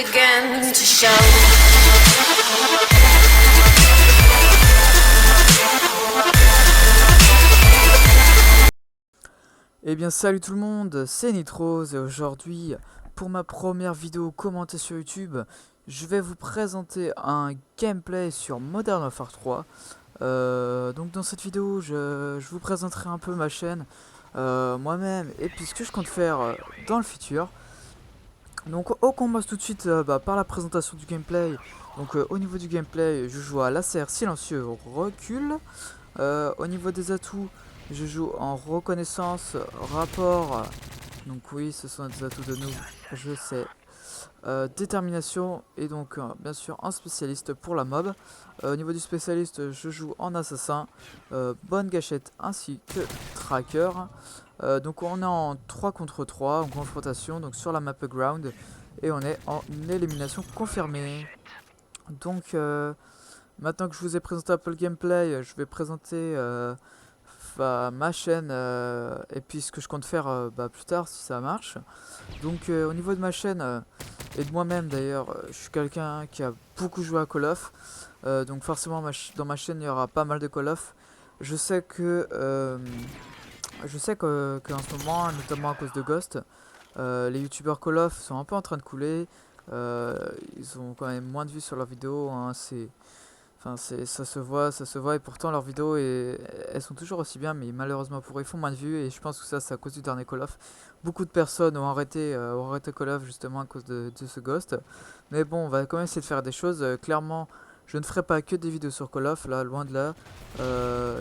begin to show. Eh bien salut tout le monde, c'est Nitrose et aujourd'hui pour ma première vidéo commentée sur YouTube, je vais vous présenter un gameplay sur Modern Warfare 3. Donc dans cette vidéo je vous présenterai un peu ma chaîne, moi-même et puis ce que je compte faire dans le futur. Donc on commence tout de suite par la présentation du gameplay. Donc au niveau du gameplay je joue à l'ACR silencieux recul. Au niveau des atouts, je joue en reconnaissance, rapport, donc oui, ce sont des atouts de nous, je sais. Détermination et donc bien sûr en spécialiste pour la mob. Au niveau du spécialiste, je joue en assassin, bonne gâchette ainsi que tracker. Donc on est en 3 contre 3 en confrontation, donc sur la map ground, et on est en élimination confirmée. Donc maintenant que je vous ai présenté un peu le gameplay, je vais présenter ma chaîne et puis ce que je compte faire plus tard si ça marche. Donc au niveau de ma chaîne et de moi-même d'ailleurs, je suis quelqu'un qui a beaucoup joué à Call of. Donc forcément dans ma chaîne il y aura pas mal de Call of. Je sais que qu'en ce moment, notamment à cause de Ghost, les youtubeurs Call of sont un peu en train de couler. Ils ont quand même moins de vues sur leurs vidéos, hein, enfin, ça se voit, et pourtant leurs vidéos, elles sont toujours aussi bien, mais malheureusement pour eux, ils font moins de vues, et je pense que ça, c'est à cause du dernier Call of. Beaucoup de personnes ont arrêté Call of justement à cause de ce Ghost. Mais bon, on va quand même essayer de faire des choses. Clairement, je ne ferai pas que des vidéos sur Call of, là, loin de là.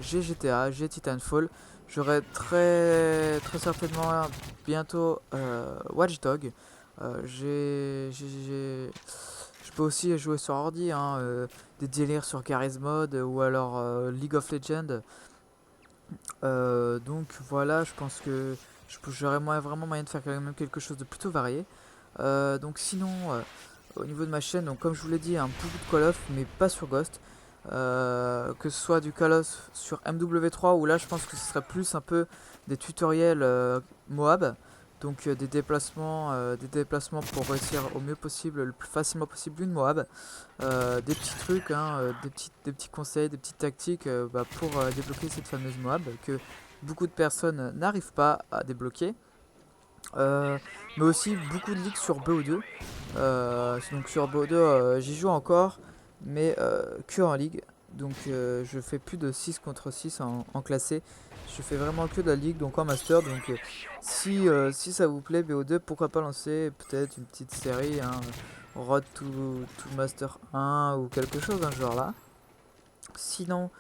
J'ai GTA, j'ai Titanfall. J'aurai très certainement bientôt Watch Dogs. Je peux aussi jouer sur ordi, hein, des délires sur Garry's Mod ou alors League of Legends. Donc voilà, je pense que j'aurais vraiment moyen de faire quand même quelque chose de plutôt varié. Donc sinon, au niveau de ma chaîne, donc comme je vous l'ai dit, un beaucoup de Call of, mais pas sur Ghost. Que ce soit du Call of sur MW3, où là je pense que ce serait plus un peu des tutoriels Moab. Donc des déplacements pour réussir au mieux possible, le plus facilement possible une Moab. Des petits trucs, hein, des petits conseils, des petites tactiques pour débloquer cette fameuse Moab que beaucoup de personnes n'arrivent pas à débloquer. Mais aussi beaucoup de ligues sur BO2. Donc sur BO2 j'y joue encore, mais que en ligue. Donc je fais plus de 6 contre 6 en classé. Je fais vraiment que de la ligue, donc en master. Donc si ça vous plaît BO2, pourquoi pas lancer peut-être une petite série, hein, Road to Master 1 ou quelque chose dans ce genre là. Sinon,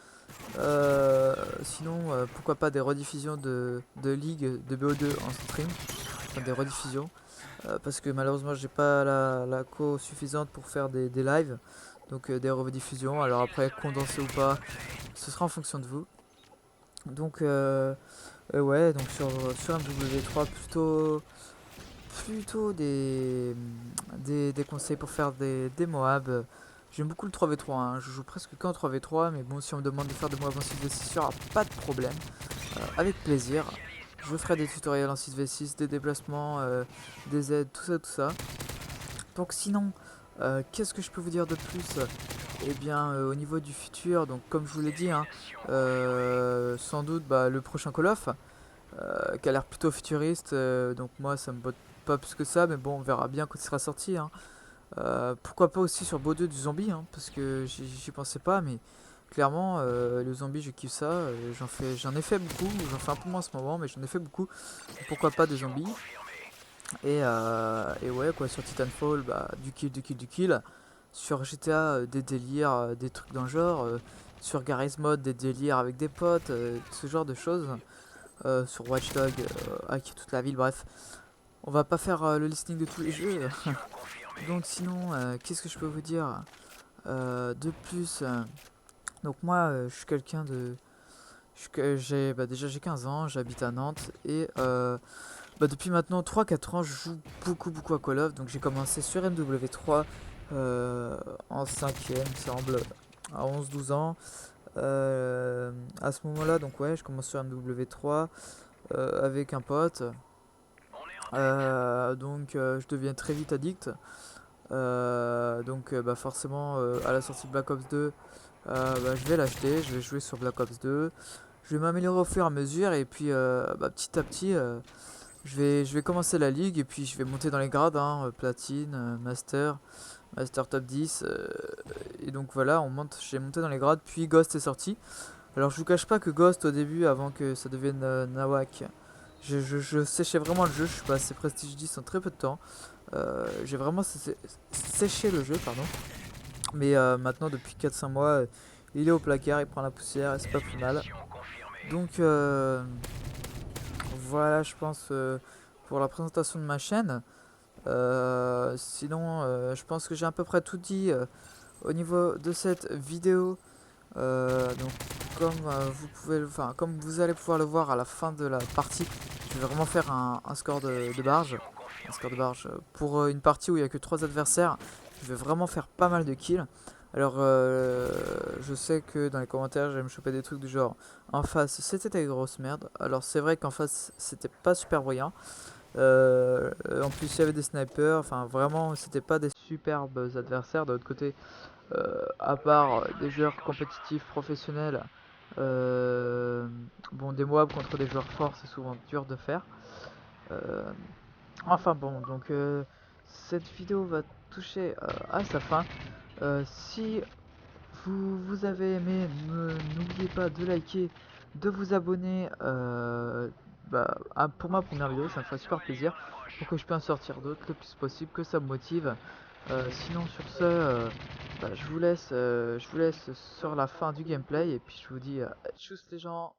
pourquoi pas des rediffusions de ligue de BO2 en stream, enfin des rediffusions. Parce que malheureusement j'ai pas la co suffisante pour faire des lives, donc des rediffusions. Alors après, condensé ou pas, ce sera en fonction de vous. Donc ouais, donc sur MW3 plutôt des conseils pour faire des Moab. J'aime beaucoup le 3v3, hein. Je joue presque qu'en 3v3, mais bon, si on me demande de faire des Moab en 6v6, il n'y aura pas de problème. Avec plaisir. Je ferai des tutoriels en 6v6, des déplacements, des aides, tout ça. Donc sinon, qu'est-ce que je peux vous dire de plus? Eh bien, au niveau du futur, donc comme je vous l'ai dit, hein, sans doute le prochain Call of, qui a l'air plutôt futuriste, donc moi ça me botte pas plus que ça, mais bon, on verra bien quand il sera sorti, hein. Pourquoi pas aussi sur BO2 du zombie, hein, parce que j'y pensais pas, mais clairement le zombie je kiffe ça, j'en ai fait beaucoup, j'en fais un peu moins en ce moment, mais j'en ai fait beaucoup. Pourquoi pas des zombies. Et ouais quoi, sur Titanfall, du kill. Sur GTA des délires, des trucs dans le genre. Sur Garry's Mod des délires avec des potes, ce genre de choses. Sur Watch Dogs, hacker toute la ville, bref. On va pas faire le listing de tous les jeux. Donc sinon, qu'est-ce que je peux vous dire de plus? Donc moi, je suis quelqu'un de... déjà j'ai 15 ans, j'habite à Nantes et depuis maintenant 3-4 ans je joue beaucoup à Call of. Donc j'ai commencé sur MW3 en 5ème, il semble, à 11-12 ans. À ce moment-là, donc ouais, je commence sur MW3 avec un pote. Donc je deviens très vite addict. Donc bah, forcément à la sortie de Black Ops 2, bah, je vais l'acheter, je vais jouer sur Black Ops 2. Je vais m'améliorer au fur et à mesure et puis bah, petit à petit je vais commencer la ligue et puis je vais monter dans les grades, hein, platine, master, master top 10. Et donc voilà, j'ai monté dans les grades puis Ghost est sorti. Alors je vous cache pas que Ghost au début, avant que ça devienne Nawak, je séchais vraiment le jeu, je suis passé Prestige 10 en très peu de temps. J'ai vraiment séché le jeu, pardon. Mais maintenant, depuis 4-5 mois, il est au placard, il prend la poussière et c'est pas plus mal. Donc voilà, je pense pour la présentation de ma chaîne. Sinon, je pense que j'ai à peu près tout dit au niveau de cette vidéo. Donc comme vous allez pouvoir le voir à la fin de la partie, je vais vraiment faire un score de barge. Un score de barge pour une partie où il n'y a que 3 adversaires. Je vais vraiment faire pas mal de kills. Alors je sais que dans les commentaires j'allais me choper des trucs du genre en face c'était des grosses merdes. Alors c'est vrai qu'en face c'était pas super brillant. En plus il y avait des snipers, enfin vraiment c'était pas des superbes adversaires. De l'autre côté, à part des joueurs compétitifs professionnels, euh, bon, des mobs contre des joueurs forts, c'est souvent dur de faire. Euh, enfin bon, donc cette vidéo va toucher à sa fin. Si vous avez aimé, n'oubliez pas de liker, de vous abonner bah, pour ma première vidéo, ça me ferait super plaisir pour que je puisse en sortir d'autres le plus possible, que ça me motive. Sinon sur ce, bah, je vous laisse sur la fin du gameplay et puis je vous dis tchuss les gens.